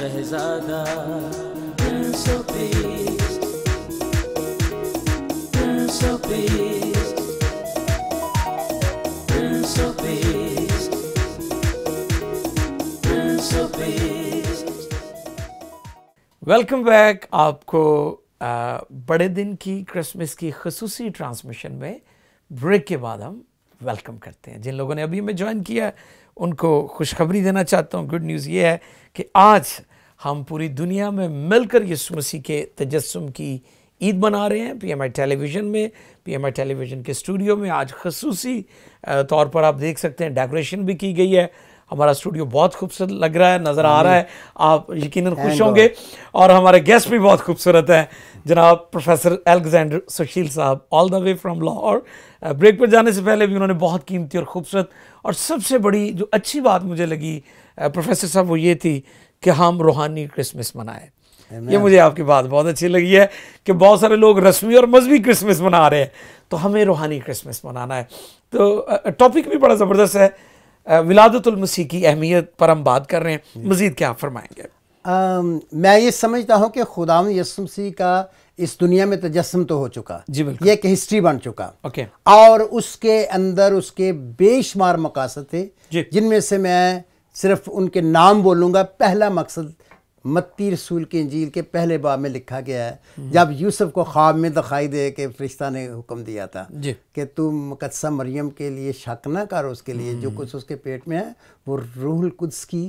Shahzada, Prince of Peace, Prince of Peace, Prince of Peace, Prince of Peace। Welcome back. आपको बड़े दिन की Christmas की खसूसी ट्रांसमिशन में ब्रेक के बाद हम वेलकम करते हैं। जिन लोगों ने अभी हमें ज्वाइन किया है उनको खुशखबरी देना चाहता हूँ। गुड न्यूज़ ये है कि आज हम पूरी दुनिया में मिलकर यीशु मसीह के तजस्सुम की ईद मना रहे हैं। पीएमआई टेलीविज़न में, पीएमआई टेलीविज़न के स्टूडियो में आज खसूसी तौर पर आप देख सकते हैं डेकोरेशन भी की गई है। हमारा स्टूडियो बहुत खूबसूरत लग रहा है, नज़र आ रहा है, आप यकीनन खुश होंगे। और हमारे गेस्ट भी बहुत खूबसूरत हैं, जनाब प्रोफेसर अलेक्जेंडर सुशील साहब, all the way from Lahore. Break पर जाने से पहले भी उन्होंने बहुत कीमती और खूबसूरत और सबसे बड़ी जो अच्छी बात मुझे लगी प्रोफेसर साहब वो ये थी कि हम रूहानी क्रिसमस मनाएं। ये मुझे आपकी बात बहुत अच्छी लगी है कि बहुत सारे लोग रस्मी और मजहबी क्रिसमस मना रहे हैं, तो हमें रूहानी क्रिसमस मनाना है। तो टॉपिक भी बड़ा ज़बरदस्त है, विलादतुल मसीह की अहमियत पर हम बात कर रहे हैं। मज़ीद क्या फरमाएंगे? मैं ये समझता हूँ कि खुदावंद यीशु मसीह का इस दुनिया में तजस्सुम तो हो चुका, जी बिल्कुल, ये एक हिस्ट्री बन चुका। ओके। और उसके अंदर उसके बेशुमार मकासद थे, जिनमें से मैं सिर्फ उनके नाम बोलूँगा। पहला मकसद मत्ती रसूल की इंजील के पहले बाब में लिखा गया है, जब यूसुफ को ख्वाब में दिखाई दे के फरिश्ता ने हुक्म दिया था कि तुम मुकद्दसा मरियम के लिए शक ना कर, उसके लिए जो कुछ उसके पेट में है वो रूहुल कुद्स की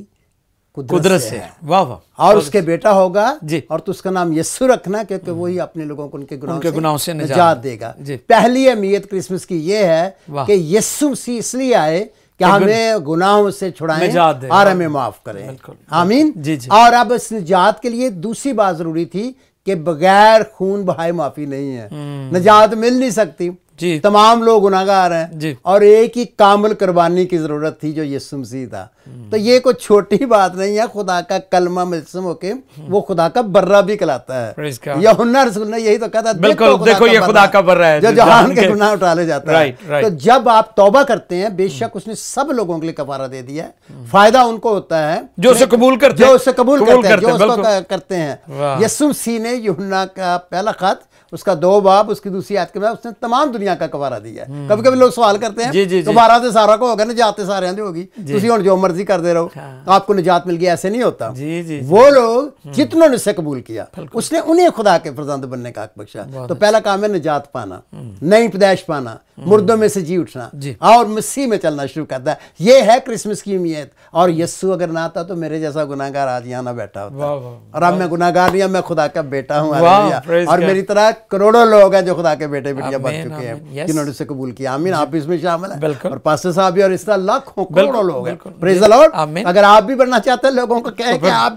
कुदरत से है। वाह वाह। और उसके बेटा होगा और तो उसका नाम यीशु रखना, क्योंकि वही अपने लोगों को उनके गुनाहों से निजात देगा। पहली अहमियत क्रिसमस की ये है कि यीशु मसीह इसलिए आए कि हमें गुनाहों से छुड़ाएं और हमें माफ करें। आमीन। और अब इस निजात के लिए दूसरी बात जरूरी थी कि बगैर खून बहाए माफी नहीं है, निजात मिल नहीं सकती। तमाम लोग गुनाहगार हैं और एक ही कामिल कुर्बानी की जरूरत थी जो यीशु मसीह था। तो ये कोई छोटी बात नहीं है। खुदा का कलमा मुजस्सम होके वो खुदा का बर्रा भी कहलाता है। यूहन्ना रसूल ने यही तो कहा था, देखो ये खुदा का बर्रा है जो जहान के गुनाह उठा ले जाता है। तो जब आप तौबा करते हैं, बेशक उसने सब लोगों के लिए कफारा दे दिया है। फायदा उनको होता है जो उसे कबूल करते हैं, जो उसको करते हैं। यीशु मसीह ने यूहन्ना का पहला खत उसका 2 बाब उसकी दूसरी आयत के बाद उसने तमाम दुनिया का कफारा दिया है। कभी कभी लोग सवाल करते हैं कफारा तो सारा को होगा, निजात सारे होगी, तुसी हुण जो मर्जी करते रहो आपको निजात मिल गया, ऐसे नहीं होता। वो लोग जितनों ने से कबूल किया उसने उन्हें खुदा के फरजंद बनने का हक बख्शा। तो पहला काम है निजात पाना, नई पैदाइश पाना, मुर्दों में से जी उठना और मसीह में चलना शुरू करता है। ये है क्रिसमस की उम्मीद। और यीशु अगर ना आता तो मेरे जैसा गुनाहगार आज यहाँ ना बैठा होता। और अब मैं गुनाहगार नहीं, मैं खुदा का बेटा हूँ। और मेरी तरह करोड़ों लोग हैं जो खुदा के बेटे बेटियां बन चुके हैं, जिन्होंने उसे कबूल किया। आमीन। आप इसमें शामिल हैं और पास्टर साहब भी, और इस तरह लाखों करोड़ों लोग हैं। Praise the Lord. अगर आप भी बनना चाहते हैं, लोगों को कहें कि आप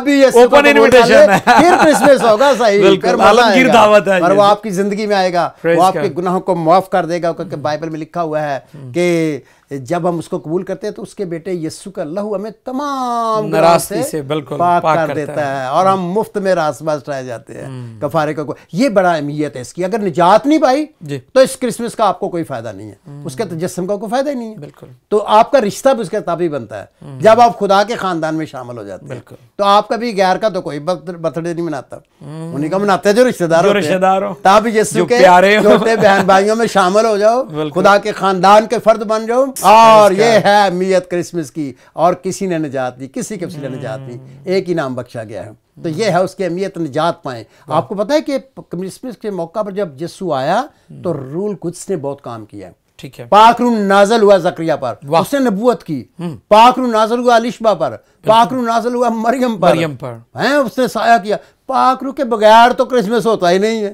भी ओपन इनविटेशन है, फिर क्रिसमस होगा। सही आलमगीर दावत है, और वो आपकी जिंदगी में आएगा, वो आपके गुनाहों को माफ कर देगा। क्योंकि बाइबल में लिखा हुआ है कि जब हम उसको कबूल करते हैं तो उसके बेटे यीशु का लहू हमें तमाम नाराज़गी से बिल्कुल पाक कर देता है और हम मुफ्त में रासबाज उठाए जाते हैं कफारे को। ये बड़ा अहमियत है इसकी। अगर निजात नहीं पाई तो इस क्रिसमस का आपको कोई फायदा नहीं है, उसके तजस्सुम का कोई फायदा ही नहीं है। बिल्कुल। तो आपका रिश्ता भी उसके ताबी बनता है जब आप खुदा के खानदान में शामिल हो जाते हैं। तो आप कभी गैर का तो कोई बर्थडे नहीं मनाता, उन्हीं का मनाते हैं जो रिश्तेदार हो। तब यीशु के छोटे बहन भाइयों में शामिल हो जाओ, खुदा के खानदान के फर्द बन जाओ। और ये है अहमियत क्रिसमस की। और किसी ने निजात दी, किसी के वसीले निजात दी, एक ही नाम बख्शा गया है। तो ये है उसकी अहमियत, निजात पाएं। आपको पता है कि क्रिसमस के मौका पर जब यीशु आया तो रूहुल कुद्स ने बहुत काम किया। ठीक है। पाक रूह नाज़िल हुआ ज़करिया पर, उसने नबूवत की। पाक रूह नाज़िल हुआ अलिशबा पर, पाक रूह नाज़िल हुआ मरियम पर हैं, उसने साया किया। पाक रूह के बगैर तो क्रिसमस होता ही नहीं है।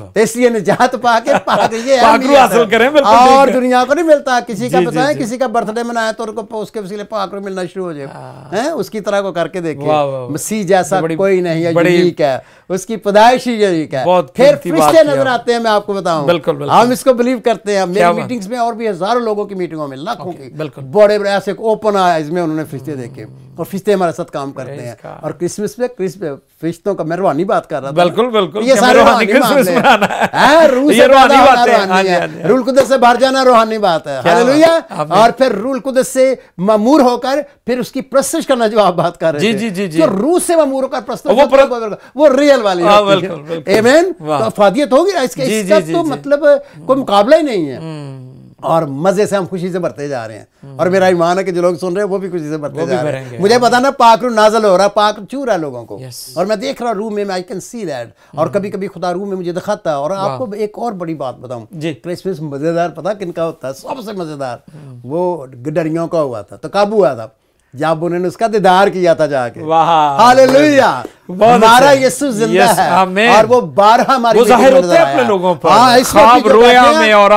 तो इसलिए निजात पाके ये हासिल करें। और दुनिया को नहीं मिलता। किसी का बताएं, किसी का बर्थडे मनाया तो उसके वसीले पाक रूह मिलना शुरू हो जाए। हैं, उसकी तरह को करके देखिए। मसीह जैसा कोई नहीं है, यूनिक है, उसकी पैदाइश ही यूनिक है। फिर फरिश्ते नजर आते हैं, मैं आपको बताऊं, हम इसको बिलीव करते हैं। मेरी मीटिंग्स में और भी हजारों लोगों की मीटिंगों में, लाखों की, बड़े बड़े ऐसे ओपन आइज में उन्होंने फरिश्ते देखे और फरिश्ते हमारे साथ काम करते हैं। और क्रिसमस पे फरिश्तों का मैं रूहानी बात कर रहा था। बिल्कुल बिल्कुल, ये सारे रूहानी क्रिसमस मनाना है, रूह से पैदा होना रूहानी है, रूह कुदस से भर जाना रूहानी बात है, हालेलुया। और फिर रूह कुदस से ममूर होकर फिर उसकी प्रस्तुत करना, जो आप बात कर रहे थे, जो रूह से ममूर होकर प्रस्तुत, वो रियल वाली होती है। आमीन। तो अफादियत होगी इसका तो मतलब कोई मुकाबला ही नहीं है। और मजे से हम खुशी से बढ़ते जा रहे हैं, और मेरा ईमान है कि जो लोग सुन रहे हैं वो भी खुशी से बढ़ते जा रहे हैं। मुझे पता ना पाक रूह नाज़िल हो रहा है, पाक छू रहा है लोगों को, और मैं देख रहा हूँ रूह में, आई कैन सी दैट। और कभी कभी खुदा रूह में मुझे दिखाता है। और आपको एक और बड़ी बात बताऊं, क्रिसमस मजेदार पता किनका होता है? सबसे मजेदार वो गडरियों का हुआ था। तो कब हुआ था? जब उन्होंने उसका दीदार किया था जाके। हालेलुया, हमारा यीशु जिंदा है, और वो 12 हमारी जाहिर होते हैं अपने लोगों पर। हाँ, ख्वाब रोया में और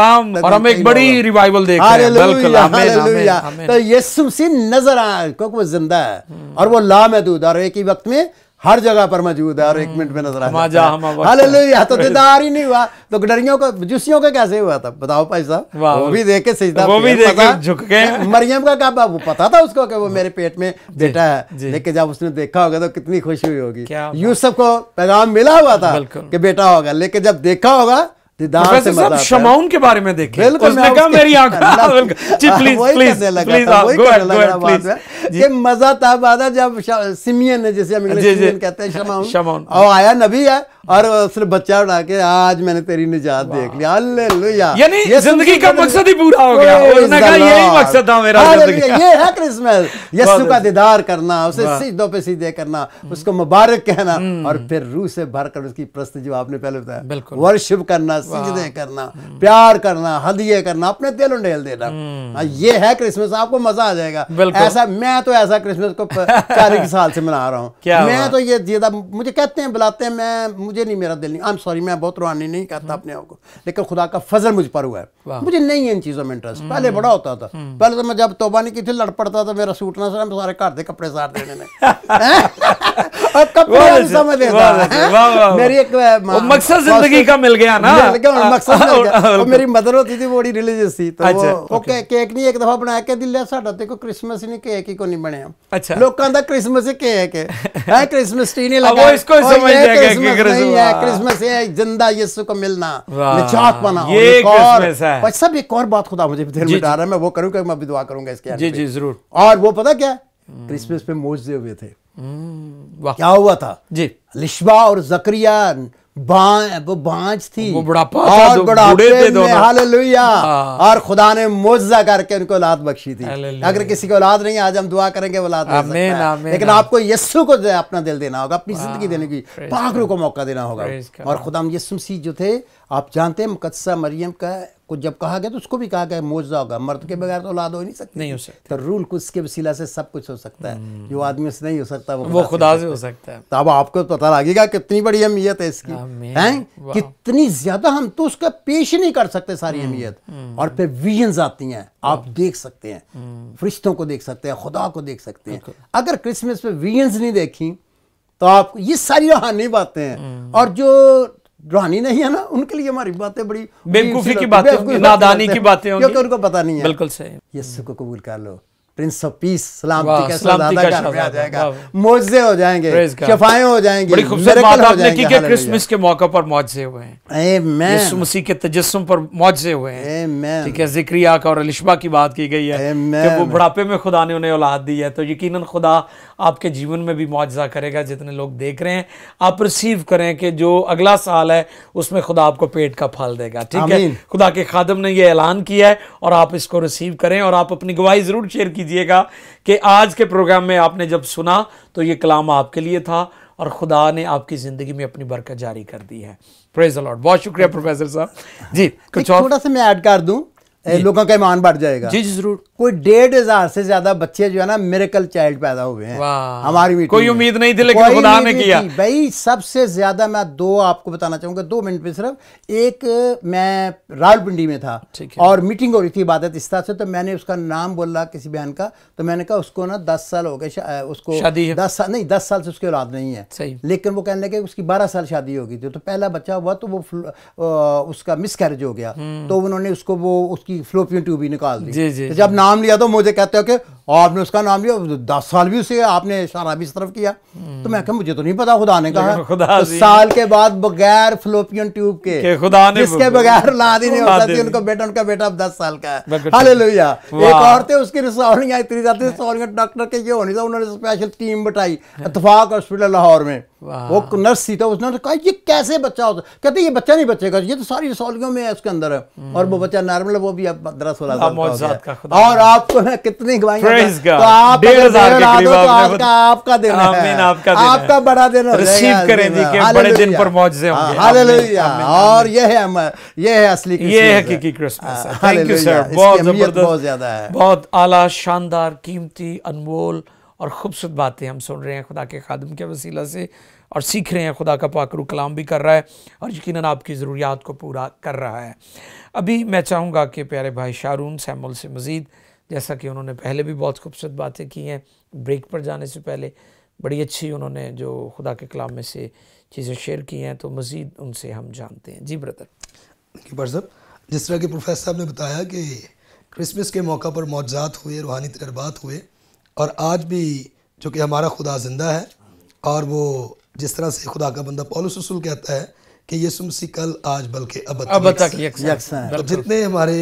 हम एक बड़ी रिवाइवल देख रहे हैं। बिल्कुल, हालेलुया। तो यीशु मसीह नजर आया क्योंकि वो जिंदा है, और वो लामहदूद और एक ही वक्त में हर जगह पर मौजूद है, और 1 मिनट में नजर आ हालेलुया। तो दीदार ही नहीं हुआ तो गडरियों का, मजूसियों का कैसे हुआ था बताओ भाई साहब? वो भी देख के सजदा, वो भी देख के झुक गए। मरियम का क्या, वो पता था उसको कि वो मेरे पेट में बेटा है, लेकिन जब उसने देखा होगा तो कितनी खुशी हुई होगी। यूसुफ को पैगाम मिला हुआ था कि बेटा होगा, लेकिन जब देखा होगा प्रोफेसर साहब शमौन के बारे में देखें, उसने कहा मेरी आंखें ये मजा तब आता जब सिमियन ने, जैसे हम इंग्लिश में कहते हैं शमौन, और आया नबी है और उसने बच्चा उठा के आज मैंने तेरी निजात देख लिया। हालेलुया, यानी जिंदगी का मकसद ही पूरा हो गया। उसने कहा यही मकसद था मेरा जिंदगी का। ये है क्रिसमस, यीशु का दीदार करना, उसे सिजदों पे सीधे करना, उसको मुबारक कहना, और फिर रूह से भरकर उसकी प्रस्तुति, जो आपने पहले बताया, वर्शिप करना, सिजदे करना, प्यार करना, हदिये करना, अपने दिल उंडेल देना। ये है क्रिसमस। आपको मजा आ जाएगा। ऐसा मैं तो ऐसा क्रिसमस को 40 साल से मना रहा हूँ। मैं तो ये ज्यादा, मुझे कहते हैं बुलाते हैं, मुझे नहीं, मेरा दिल नहीं, आई एम सॉरी, मैं बहुत रूहानी नहीं कहता अपने आप को, लेकिन खुदा का फजल मुझ पर हुआ है। मुझे नहीं है इन चीजों में इंटरेस्ट। पहले बड़ा होता था, पहले तो मैं जब तौबा नहीं की थी, लड़ पड़ता था, मेरा सूट ना सारे घर के कपड़े सार देने में और कपड़े समझ लेता। मेरी एक मकसद जिंदगी का मिल गया ना, मकसद मेरी मदर होती थी, बड़ी रिलीजियस थी, तो वो केक नहीं एक दफा बनाया के दिल साडा देखो क्रिसमस ही नहीं, केक ही को नहीं बनया। अच्छा, लोगों का क्रिसमस ही केक है, क्रिसमस ट्री नहीं लगा, इसको समझ जाएगा क्रिसमस है जिंदा यीशु को मिलना, निजात पाना। ये क्रिसमस है। सब एक और बात खुदा मुझे दिल में डाल रहा है, मैं वो करूंगा, मैं भी दुआ करूंगा इसके जी जी जरूर। और वो पता क्या, क्रिसमस पे मोजज़े हुए थे। क्या हुआ था जी? लिशबा और जकरिया, वो बांझ थी, वो बुढ़ापा और बुढ़ापे में, हालेलुया, और खुदा ने मोज़ा करके उनको औलाद बख्शी थी। अगर किसी को औलाद नहीं, आज हम दुआ करेंगे औलाद दे सकता है, लेकिन आपको यीशु को अपना दिल देना होगा, अपनी जिंदगी देने की, पाक रूह को मौका देना होगा। और खुदा यीशु मसीह जो थे, आप जानते हैं, मुकद्दसा मरियम का को जब कहा गया तो उसको भी कहा गया मोज़ा होगा, मर्द के बगैर तो औलाद हो नहीं सकती, नहीं हो सकता। तो रूल कुछ के वसीला से सब कुछ हो सकता है, जो आदमी से नहीं हो सकता वो खुदा से हो सकता है। तो अब आपको पता लगेगा कितनी बड़ी अहमियत है इसकी, हैं कितनी ज्यादा, हम तो उसका पेश ही नहीं कर सकते सारी अहमियत। और फिर विजन्स आती हैं, आप देख सकते हैं, फरिश्तों को देख सकते हैं, खुदा को देख सकते हैं। अगर क्रिसमस पे विजन्स नहीं देखी तो आप, ये सारी रूहानी बातें हैं, और जो रूहानी नहीं है ना, उनके लिए हमारी बातें बड़ी बेवकूफी की बातें होंगी, नादानी की बातें होंगी, क्योंकि उनको पता नहीं है। बिल्कुल सही। यीशु को कबूल कर लो, प्रिंस ऑफ पीस, सलामती का शहजादा घर में आ जाएगा, मोज़े हो जाएंगे, शफाएं हो जाएंगी। बड़ी खूबसूरत बात आपने की कि क्रिसमस के मौके पर मौजज़े हुए हैं, यीशु मसीह के तजस्सुम पर मौजज़े हुए हैं। ठीक है, ज़िक्रिया का और एलिशबा की बात की गई है कि वो बुढ़ापे में खुदा ने उन्हें औलाद दी है। तो यकीनन खुदा आपके जीवन में भी मौजज़ा करेगा। जितने लोग देख रहे हैं, आप रिसीव करें कि जो अगला साल है उसमें खुदा आपको पेट का फल देगा। ठीक है, खुदा के खादम ने ये ऐलान किया है और आप इसको रिसीव करें, और आप अपनी गवाही ज़रूर शेयर कीजिएगा कि आज के प्रोग्राम में आपने जब सुना तो ये कलाम आपके लिए था और खुदा ने आपकी ज़िंदगी में अपनी बरकत जारी कर दी है। Praise the Lord. बहुत शुक्रिया प्रोफेसर साहब जी। कुछ और थोड़ा सा मैं ऐड कर दूं, लोगों का ईमान बढ़ जाएगा। जी जी जरूर। कोई 1,500 से ज्यादा बच्चे जो है ना मिरेकल चाइल्ड पैदा हुए हैं हमारी मीटिंग। कोई उम्मीद नहीं थी, लेकिन खुदा ने किया भाई। सबसे ज्यादा मैं 2 आपको बताना चाहूंगा, 2 मिनट में सिर्फ। एक, मैं रावलपिंडी में था और मीटिंग हो रही थी इबादत इस तरह से, तो मैंने उसका नाम बोला किसी बहन का, तो मैंने कहा उसको ना 10 साल हो गए, उसको शादी 10 साल नहीं, 10 साल से उसकी औलाद नहीं है, लेकिन वो कहने लगे उसकी 12 साल शादी होगी थी। तो पहला बच्चा हुआ तो वो उसका मिसकैरेज हो गया, तो उन्होंने उसको वो उसकी फ्लोपियन ट्यूब ही निकाल दी। जब नाम लिया तो मुझे कहते हो कि और आपने उसका नाम लिया, 10 साल भी उसे आपने इशारा भी इस तरफ किया। तो मैं कहा मुझे तो नहीं पता खुदा ने कहा। तो साल के बाद बगैर फ्लोपियन ट्यूब के खुदा ने जिसके बगैर औलाद ही नहीं हो सकती, उनका बेटा अब 10 साल का है। हालेलुया। एक और थे उसकी रसौलियां इतनी ज्यादा रसौलियां, डॉक्टर के ये होनी था, उन्होंने स्पेशल टीम बिठाई इत्तेफाक हॉस्पिटल लाहौर में। वो नर्स थी, तो उसने कहा ये कैसे बच्चा होता, कहते ये बच्चा नहीं बचेगा, ये तो सारी रसौलियों में है उसके अंदर है। और वो बच्चा नॉर्मल है, वो भी अब 15-16 साल का हो गया। और आपको मैं कितनी गवाहियां, तो आप 1,500 तो आपका दिन है, आपका बड़ा दिन हो जाएगा, बड़े दिन पर मौजज़े होंगे। हालेलुया। और ये है असली, ये हकीकी क्रिसमस है। थैंक यू सर, बहुत जबरदस्त, बहुत ज्यादा है, बहुत आला, शानदार, कीमती, अनमोल और खूबसूरत बातें हम सुन रहे हैं खुदा के खादिम के वसीला से, और सीख रहे हैं। खुदा का पाक रूह कलाम भी कर रहा है और यकीनन आपकी ज़रूरियात को पूरा कर रहा है। अभी मैं चाहूँगा कि प्यारे भाई शारून सैमुअल से मज़ीद, जैसा कि उन्होंने पहले भी बहुत खूबसूरत बातें की हैं, ब्रेक पर जाने से पहले बड़ी अच्छी उन्होंने जो खुदा के कलाम में से चीज़ें शेयर की हैं, तो मज़ीद उनसे हम जानते हैं। जी ब्रदर। साहब, जिस तरह के प्रोफेसर साहब ने बताया कि क्रिसमस के मौका पर मौजज़ात हुए, रूहानी तजर्बात हुए, और आज भी जो कि हमारा खुदा ज़िंदा है, और वो जिस तरह से खुदा का बंदा पौलुस रसूल कहता है कि यीशु मसीह कल आज बल्कि अब तक यकसा है। तो जितने हमारे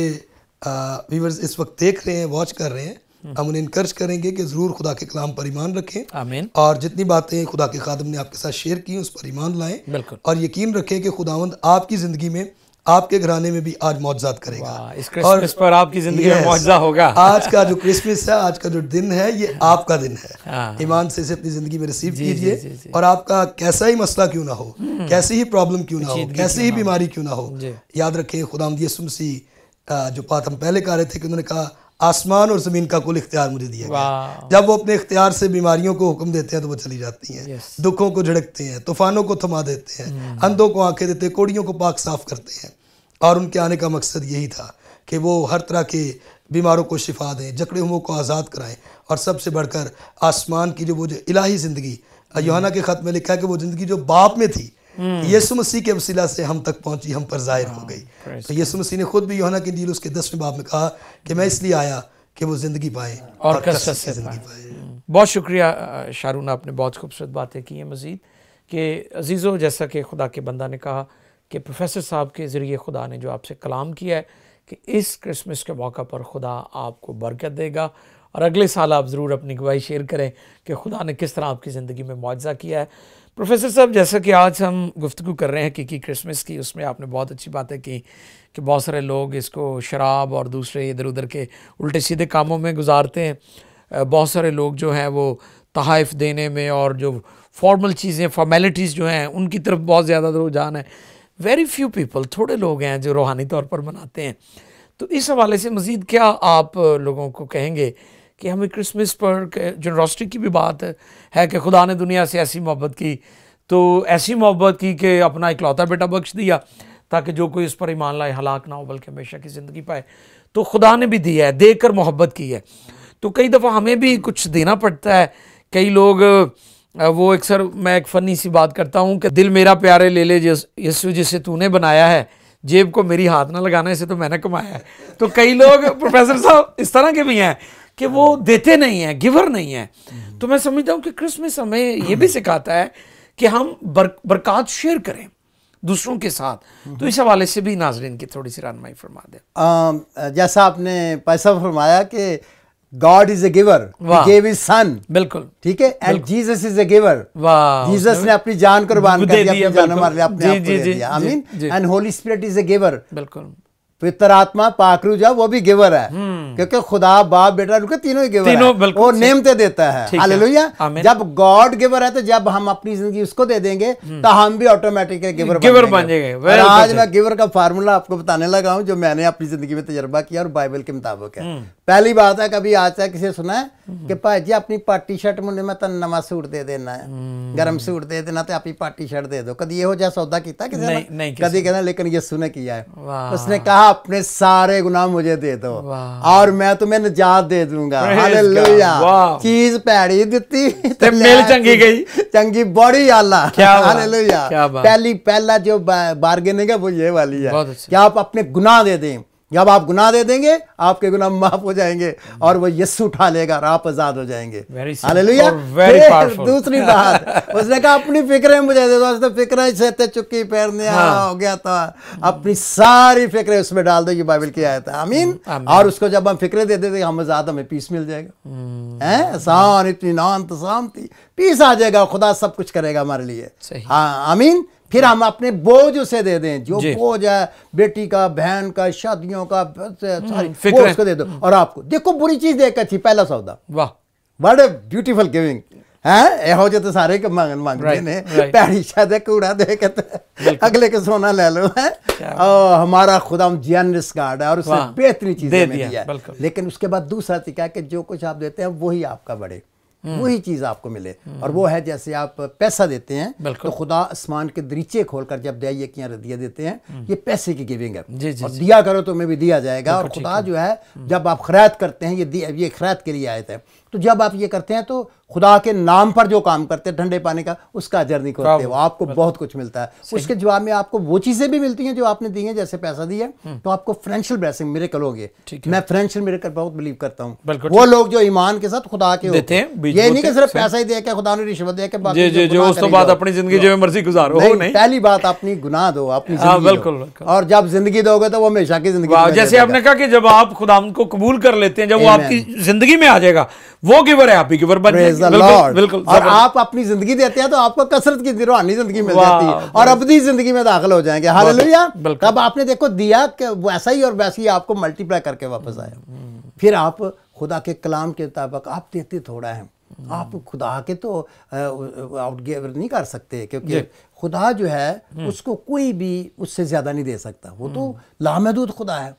व्यूअर्स इस वक्त देख रहे हैं, वॉच कर रहे हैं, हम उन्हें इनकरेज करेंगे कि ज़रूर खुदा के कलाम पर ईमान रखें, आमीन, और जितनी बातें खुदा के खादिम ने आपके साथ शेयर की उस पर ईमान लाएं, और यकीन रखें कि खुदावंद आपकी ज़िंदगी में, आपके घराने में भी आज मौजज़ात करेगा। इस क्रिसमस पर आपकी जिंदगी में मौजज़ा होगा। आज का जो क्रिसमस है, आज का जो दिन है, ये आपका दिन है। ईमान से इसे अपनी जिंदगी में रिसीव कीजिए, और आपका कैसा ही मसला क्यों ना हो, कैसी ही प्रॉब्लम क्यों ना हो, कैसी ही बीमारी क्यों ना हो, याद रखें खुदावंद यीशु मसीह, जो बात हम पहले कह रहे थे कि उन्होंने कहा आसमान और ज़मीन का कुल इख्तियार मुझे दिया गया। जब वो अपने इख्तियार से बीमारियों को हुक्म देते हैं तो वो चली जाती हैं, दुखों को झड़कते हैं, तूफानों को थमा देते हैं, अंधों को आंखें देते हैं, कोड़ियों को पाक साफ करते हैं। और उनके आने का मकसद यही था कि वो हर तरह के बीमारों को शिफा दें, जकड़े हुओं को आज़ाद कराएं, और सबसे बढ़कर आसमान की वो जो इलाही ज़िंदगी, यूहन्ना के ख़त में लिखा है कि वो ज़िंदगी जो बाप में थी, यीशु मसीह के वसीला से हम तक पहुंची, हम पर ज़ाहिर हो गई। तो यीशु मसीह ने खुद भी यूहन्ना की इंजील उसके 10वें बाब में कहा कि मैं इसलिए आया कि वो ज़िंदगी पाए और कसरत से ज़िंदगी पाए। बहुत शुक्रिया शारून, आपने बहुत खूबसूरत बातें की हैं। मज़ीद कि अजीज़ों, जैसा कि खुदा के बंदा ने कहा कि प्रोफेसर साहब के ज़रिए खुदा ने जो आपसे कलाम किया है कि इस क्रिसमस के मौका पर खुदा आपको बरकत देगा, और अगले साल आप ज़रूर अपनी गवाही शेयर करें कि खुदा ने किस तरह आपकी ज़िंदगी में मुआवजा किया है। प्रोफेसर साहब, जैसा कि आज हम गुफ्तगू कर रहे हैं कि क्रिसमस की, उसमें आपने बहुत अच्छी बातें की कि बहुत सारे लोग इसको शराब और दूसरे इधर उधर के उल्टे सीधे कामों में गुजारते हैं। बहुत सारे लोग जो हैं वो तहाइफ देने में और जो फॉर्मल चीज़ें, फॉर्मेलिटीज़ जो हैं, उनकी तरफ बहुत ज़्यादा रुझान है। वेरी फ्यू पीपल, थोड़े लोग हैं जो रूहानी तौर पर मनाते हैं। तो इस हवाले से मज़ीद क्या आप लोगों को कहेंगे कि हमें क्रिसमस पर जनरॉसिटी की भी बात है कि खुदा ने दुनिया से ऐसी मोहब्बत की, तो ऐसी मोहब्बत की कि अपना इकलौता बेटा बख्श दिया ताकि जो कोई उस पर ईमान लाए हलाक ना हो बल्कि हमेशा की ज़िंदगी पाए। तो खुदा ने भी दिया है, देकर मोहब्बत की है। तो कई दफ़ा हमें भी कुछ देना पड़ता है। कई लोग वो अक्सर, मैं एक फ़नी सी बात करता हूँ कि दिल मेरा प्यारे ले ले यीशु जिसे तूने बनाया है, जेब को मेरी हाथ ना लगाने से तो मैंने कमाया है। तो कई लोग प्रोफेसर साहब इस तरह के भी हैं कि वो देते नहीं हैं, गिवर नहीं हैं। तो मैं समझता हूँ कि क्रिसमस हमें ये भी सिखाता है कि हम बरकत शेयर करें दूसरों के साथ। तो इस हवाले से भी नाज़रीन की थोड़ी सी रहनुमाई फरमा दें। जैसा आपने पैसा फरमाया कि God is a giver, He gave His son, बिल्कुल ठीक है, and Jesus is a giver, Jesus ने अपनी जान कुर्बान कर दी, अपनी जान हमारे लिए अपने आप को दे दिया, आमीन। and Holy Spirit is a giver, बिल्कुल, पवित्र आत्मा पाकरू जा वो भी गिवर है, क्योंकि खुदा बाप बेटा उनके तीनों ही गिवर है, वो नेमते देता है। हालेलुया। जब गॉड गिवर है तो जब हम अपनी जिंदगी उसको दे देंगे तो हम भी ऑटोमेटिक गिवर बन जाएंगे। आज मैं गिवर का फार्मूला आपको बताने लगा हूं जो मैंने अपनी जिंदगी में तजर्बा किया और बाइबल के मुताबिक है। पहली बात है, कभी आज तक किसी सुना है कि भाई जी अपनी पार्टी शर्ट मुझे मैं तेन नवा सूट दे देना है, गर्म सूट दे देना तो अपनी पार्टी शर्ट दे दो। कभी यहो जिहा सौदा किया किसी ने? कभी कहना, लेकिन यीशु ने किया है। उसने कहा अपने सारे गुनाह मुझे दे दो और मैं तुम्हें निजात दे दूंगा। हालेलुया। चीज पैड़ी दिती ते मिल चंगी गई, चंगी बड़ी आला। हालेलुया। पहला जो बार्गेनिंग है वो ये वाली है कि आप अपने गुनाह दे दें, जब आप गुनाह दे देंगे आपके गुनाह माफ हो जाएंगे और वो यीशु उठा लेगा और आप आजाद हो जाएंगे। हालेलुया। दूसरी बात उसने कहा अपनी फिक्रें मुझे दे दो, तो फिक्रें से चुक्की पैरने हो गया था, अपनी सारी फिक्रें उसमें डाल दो, ये बाइबल की आयत है। आमीन। और उसको जब हम फिक्रें दे देते हम आजाद, हमें पीस मिल जाएगा, आसान इत्मीनान शांति, पीस आ जाएगा, खुदा सब कुछ करेगा हमारे लिए। हाँ आमीन। फिर हम अपने बोझ उसे दे दें, जो बोझ है बेटी का, बहन का, शादियों का, सारी वो उसको दे दो। और आपको देखो बुरी चीज देख अच्छी, पहला सौदा, वाह व्हाट ए ब्यूटीफुल गिविंग है। हो जाए तो सारे मांगते ने पैड़ी शायद कूड़ा दे के अगले के सोना ले लो है। हमारा खुदा जेनरस गॉड है और उसने बेहतरीन चीजें दिया है। लेकिन उसके बाद दूसरा तरीका है कि जो कुछ आप देते हैं वही आपका बढ़े, वही चीज आपको मिले। और वो है जैसे आप पैसा देते हैं तो खुदा आसमान के दरीचे खोलकर जब दिया देते हैं, ये पैसे की गिविंग है। और दिया करो तो तुम्हें भी दिया जाएगा। और खुदा जो है जब आप खैरात करते हैं, ये खैरात के लिए आयत है, तो जब आप ये करते हैं तो खुदा के नाम पर जो काम करते हैं ठंडे पानी का, उसका अजर नहीं खोते हो, आपको बहुत कुछ मिलता है। उसके जवाब में आपको वो चीजें भी मिलती हैं जो आपने दी हैं, जैसे पैसा दिया तो आपको फाइनेंशियल ब्लेसिंग मिरेकल होंगे। मैं फाइनेंशियल मिरेकल बहुत बिलीव करता हूँ। वो लोग जो ईमान के साथ खुदा के होते हैं, ये नहीं कि सिर्फ पैसा ही दे के खुदा ने रिश्वत दे के अपनी जिंदगी जो मर्जी गुजारो। पहली बात अपनी गुनाह दो, अपनी जिंदगी, और जब जिंदगी दोगे तो वो हमेशा की जिंदगी। जैसे आपने कहा कि जब आप खुदा को कबूल कर लेते हैं, जब वो आपकी जिंदगी में आ जाएगा, वो गिवर है, आप ही गिवर बन जाएंगे। बिल्कुल। और आप अपनी जिंदगी देते हैं तो आपको कसरत की रूहानी जिंदगी मिल जाती है और अबदी जिंदगी में दाखिल हो जाएंगे। हालेलुया। तब आपने देखो दिया वैसा ही और वैसे ही आपको मल्टीप्लाई करके वापस आया। फिर आप खुदा के कलाम के मुताबिक आप देते थोड़ा है, आप खुदा के तो आउटगिव नहीं कर सकते, क्योंकि खुदा जो है उसको कोई भी उससे ज्यादा नहीं दे सकता, वो तो लामहदूद खुदा है।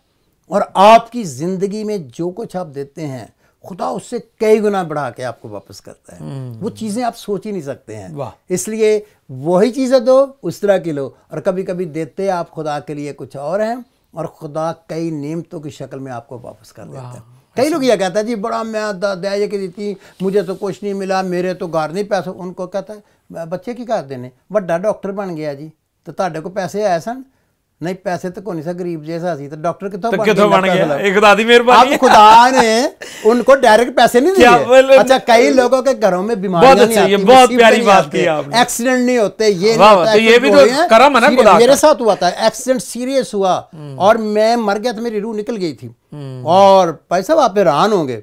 और आपकी जिंदगी में जो कुछ आप देते हैं खुदा उससे कई गुना बढ़ा के आपको वापस करता है। वो चीजें आप सोच ही नहीं सकते हैं। इसलिए वही चीजें दो, उस तरह की लो। और कभी कभी देते आप खुदा के लिए कुछ और हैं और खुदा कई नेमतों की शक्ल में आपको वापस कर देता है। कई लोग यह कहता है जी बड़ा मैं दया की दी, मुझे तो कुछ नहीं मिला, मेरे तो घर नहीं पैसे। उनको कहता है बच्चे की कर देने, बड़ा डॉक्टर बन गया जी, तो ਤੁਹਾਡੇ को पैसे आए सन? नहीं पैसे तो कोई सा गरीब जैसा सी, तो डॉक्टर कितों बन गया? एक खुदा दी मेहरबानी। अब खुदा ने उनको डायरेक्ट पैसे नहीं दिए। अच्छा कई लोगों के घरों में बीमारियां नहीं आती, बहुत प्यारी बात की आपने, एक्सीडेंट नहीं होते, ये नहीं होता, ये भी तो करम है ना खुदा। मेरे साथ हुआ था एक्सीडेंट, सीरियस हुआ और मैं मर गया था, मेरी रूह निकल गई थी। और भाई साहब आप हैरान होंगे,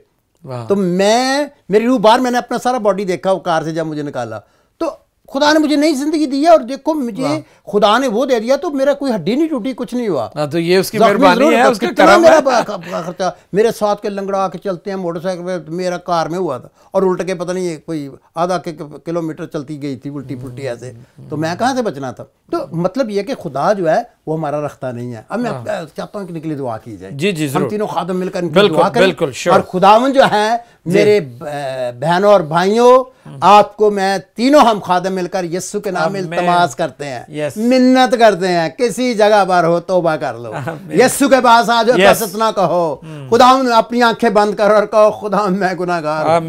तो मेरी रूह बाहर, मैंने अपना सारा बॉडी देखा वो कार से जब मुझे निकाला, तो खुदा ने मुझे नई जिंदगी दी है। और देखो मुझे खुदा ने वो दे दिया तो मेरा कोई हड्डी नहीं टूटी, कुछ नहीं हुआ। तो ये उसकी मेहरबानी है, उसका करम है। मेरा खर्चा, मेरे साथ के लंगड़ा आके चलते हैं मोटरसाइकिल पे, मेरा कार में हुआ था और उल्ट के पता नहीं कोई आधा किलोमीटर चलती गई थी उल्टी पुल्टी ऐसे, तो मैं कहाँ से बचना था। तो मतलब ये कि खुदा जो है वो हमारा रखता नहीं है। अब मैं चाहता हूँ कि निकली दुआ की जाए। जी जी, हम तीनों खादम मिलकर दुआ करें। और खुदावन जो है मेरे बहनों और भाइयों, आपको मैं तीनों हम खादम मिलकर यीशु के नाम में इल्तमास करते हैं, मिन्नत करते हैं, किसी जगह पर हो तौबा कर लो, यीशु के पास आ जाओ, बस इतना कहो, खुदावन अपनी आंखें बंद करो और कहो खुदा मैं गुनाहगार हूं,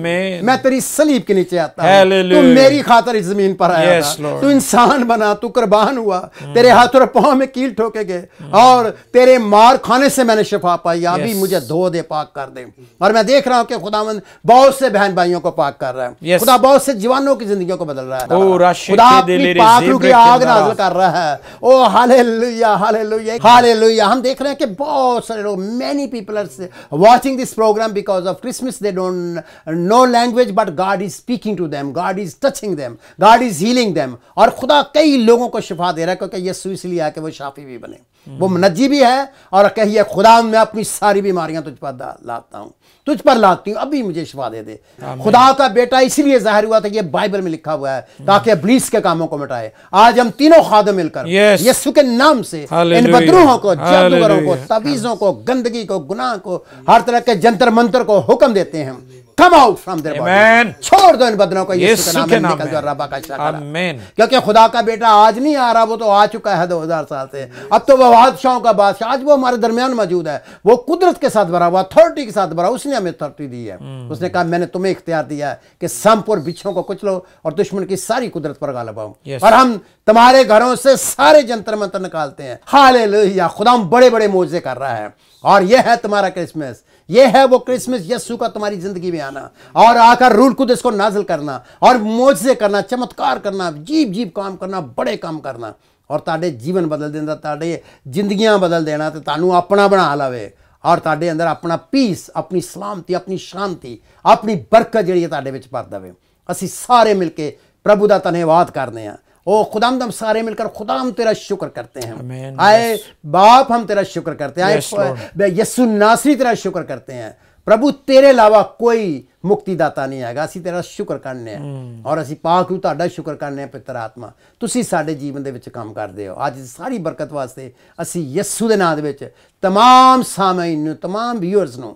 मैं तेरी सलीब के नीचे आता हूं, तू मेरी खातिर इस जमीन पर आया था, तू इंसान बना, तू कुर्बान हुआ, तेरे हाथ और पांव में कील ठोके गए और तेरे मार खाने से मैंने शिफा पाई, अभी मुझे धो दे, पाक कर दे। और मैं देख रहा हूं कि खुदावन बहुत से बहन भाइयों को पाक कर रहा है, खुदा बहुत से जवानों की जिंदगियों को बदल रहा है, खुदा अपनी पाक रूह की आग नाज़िल कर रहा है। Oh hallelujah hallelujah hallelujah. हम देख रहे हैं कि बहुत सारे लोग, many people are watching this programme because of Christmas, they don't know language but God is speaking to them, God is touching them, God is healing them. और खुदा कई लोगों को शिफा दे रहा है, क्योंकि यीशु इसलिए आके वो शाफी भी बने, वो मुनज्जी भी है और कहिए खुदा मैं अपनी सारी बीमारियां तुझ पर लाता हूं, तुझ पर लाती हूं, अभी मुझे शिफा दे दे। खुदा का बेटा इसलिए जाहिर हुआ था, ये बाइबल में लिखा हुआ है, ताकि इब्लीस के कामों को मिटाए। आज हम तीनों खादम मिलकर यीशु के नाम से इन बदरूहों को, जादूगरों को, तवीज़ों को, गंदगी को, गुनाह को, हर तरह के जंतर मंतर को हुक्म देते हैं come out from their body. छोड़ दो इन बदनों को यीशु के नाम निकल जाओ रब्बा का शक्र। आमीन। क्योंकि खुदा का बेटा आज नहीं आ रहा, वो तो आ चुका है 2000 साल से। अब तो वो बादशाहों का बादशाह आज वो हमारे दरमियान मौजूद है। वो कुदरत के साथ भरा हुआ, अथॉरिटी के साथ भरा। उसने हमें अथॉरिटी दी है। उसने कहा मैंने तुम्हें इख्तियार दिया है कि सांप और बिच्छों को कुचलो और दुश्मन की सारी कुदरत पर गालिब आओ। और हम तुम्हारे घरों से सारे जंतर मंतर निकालते हैं। हालेलुया। खुदा बड़े बड़े मौजे कर रहा है। और यह है तुम्हारा क्रिसमस। यह है वो क्रिसमस, यीशु का तुम्हारी जिंदगी में आना और आकर रूल कुदस को नाजिल करना और मौजे करना, चमत्कार करना, जीप जीप काम करना, बड़े काम करना और ताड़े जीवन बदल देना, ताड़े जिंदगियां बदल देना ते तानू अपना बना लवे और ताड़े अंदर अपना पीस, अपनी सलामती, अपनी शांति, अपनी बरकत जिहड़ी है ताड़े विच भर देवे। असीं सारे मिलके प्रभु दा धन्यवाद करने हैं। ओ खुदाम हम सारे मिलकर खुदाम तेरा शुक्र करते हैं। आए बाप हम तेरा शुक्र करते हैं। आए यीशु नासरी तेरा शुक्र करते हैं। प्रभु तेरे अलावा कोई मुक्तिदाता नहीं हैगा। असीं तेरा शुक्र करने हैं और असीं पाक हूँ तुहाडा शुक्र करने हैं। पवित्र आत्मा तुसीं साडे जीवन दे विच काम करदे हो। अज सारी बरकत वास्ते असीं यीशु दे नाम दे विच तमाम सामीन नूं, तमाम व्यूअर्स नूं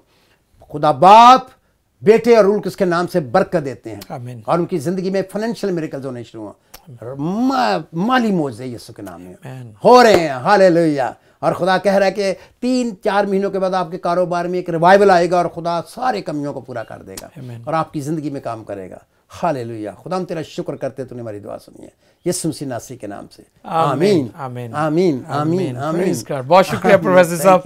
खुदा बाप, बेटे और रूल किसके नाम से बरकत देते हैं और उनकी जिंदगी में फाइनेंशियल मिरेकल्स होने शुरू हो, माली मौजे यीशु के नाम में हो रहे हैं। हालेलुया। और खुदा कह रहा है कि 3-4 महीनों के बाद आपके कारोबार में एक रिवाइवल आएगा और खुदा सारे कमियों को पूरा कर देगा और आपकी जिंदगी में काम करेगा। हालेलुया। खुदा हम तेरा शुक्र करते, तूने हमारी दुआ सुनी है यीशु मसीह नासरी के नाम से। आमीन आमीन आमीन आमीन आमीन। बहुत शुक्रिया प्रोफेसर साहब,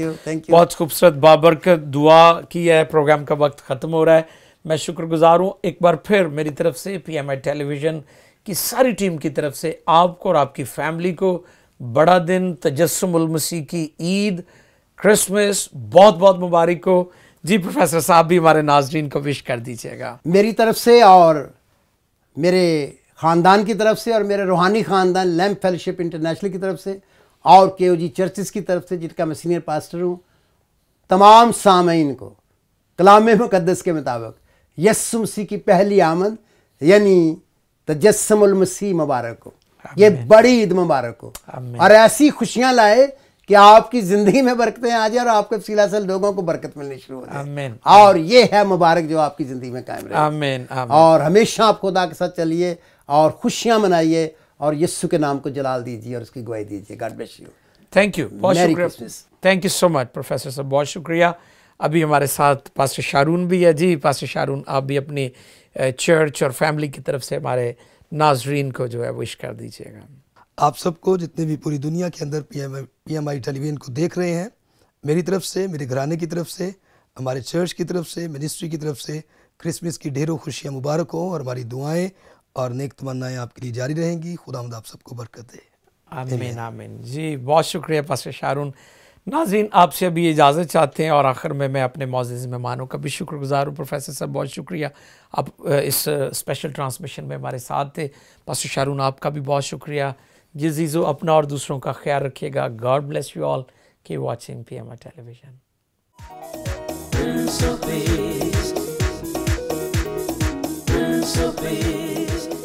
बहुत खूबसूरत बाबरकत दुआ की है। प्रोग्राम का वक्त ख़त्म हो रहा है। मैं शुक्रगुजार हूँ एक बार फिर मेरी तरफ से, PMI टेलीविज़न की सारी टीम की तरफ से आपको और आपकी फैमिली को बड़ा दिन, तजस्सुमुल मसीह की ईद, क्रिसमस बहुत बहुत मुबारक हो। जी प्रोफेसर साहब भी हमारे नाज़रीन को विश कर दीजिएगा मेरी तरफ से और मेरे ख़ानदान की तरफ से और मेरे रूहानी ख़ानदान लैम्प फेलोशिप इंटरनेशनल की तरफ से और KOG चर्चिस की तरफ से, जिनका मैं सीनियर पास्टर हूँ। तमाम सामीन को कलाम मुक़द्दस के मुताबिक यीशु मसीह की पहली आमद यानी तजस्सुमुल मसीह मुबारक हो। ये बड़ी ईद मुबारक हो और ऐसी खुशियां लाए कि आपकी जिंदगी में बरकतें आ जाए और आपके वसीला से लोगों को बरकत मिलनी शुरू हो जाए। और ये है मुबारक जो आपकी जिंदगी में कायम रहे। आमीन आमीन। और हमेशा आप खुदा के साथ चलिए और खुशियां मनाइए और यीशु के नाम को जलाल दीजिए और उसकी गवाही दीजिए। God bless you. Thank you, बहुत शुक्रिया। Thank you so much professor साहब, बहुत शुक्रिया। अभी हमारे साथ पास्टर शारून भी है। जी पास्टर शारून, आप भी अपनी चर्च और फैमिली की तरफ से हमारे नाजरीन को जो है विश कर दीजिएगा। आप सबको, जितने भी पूरी दुनिया के अंदर PMI टेलीविज़न को देख रहे हैं, मेरी तरफ से, मेरे घराने की तरफ से, हमारे चर्च की तरफ से, मिनिस्ट्री की तरफ से क्रिसमस की ढेरों खुशियाँ मुबारक हो और हमारी दुआएं और नेक तमन्नाएं आपके लिए जारी रहेंगी। खुदावंद आप सबको बरकत दे। आमीन आमीन। जी बहुत शुक्रिया पास्टर शारून। नाज़रीन आपसे अभी इजाज़त चाहते हैं और आखिर में मैं अपने मौजूद मेहमानों का भी शुक्रगुजार हूँ। प्रोफेसर साहब बहुत शुक्रिया, आप इस स्पेशल ट्रांसमिशन में हमारे साथ थे। पास्टर शारून आपका भी बहुत शुक्रिया। जी जीजो, अपना और दूसरों का ख्याल रखिएगा। God bless you all. Keep watching PMI television. Prince of Peace, Prince of Peace.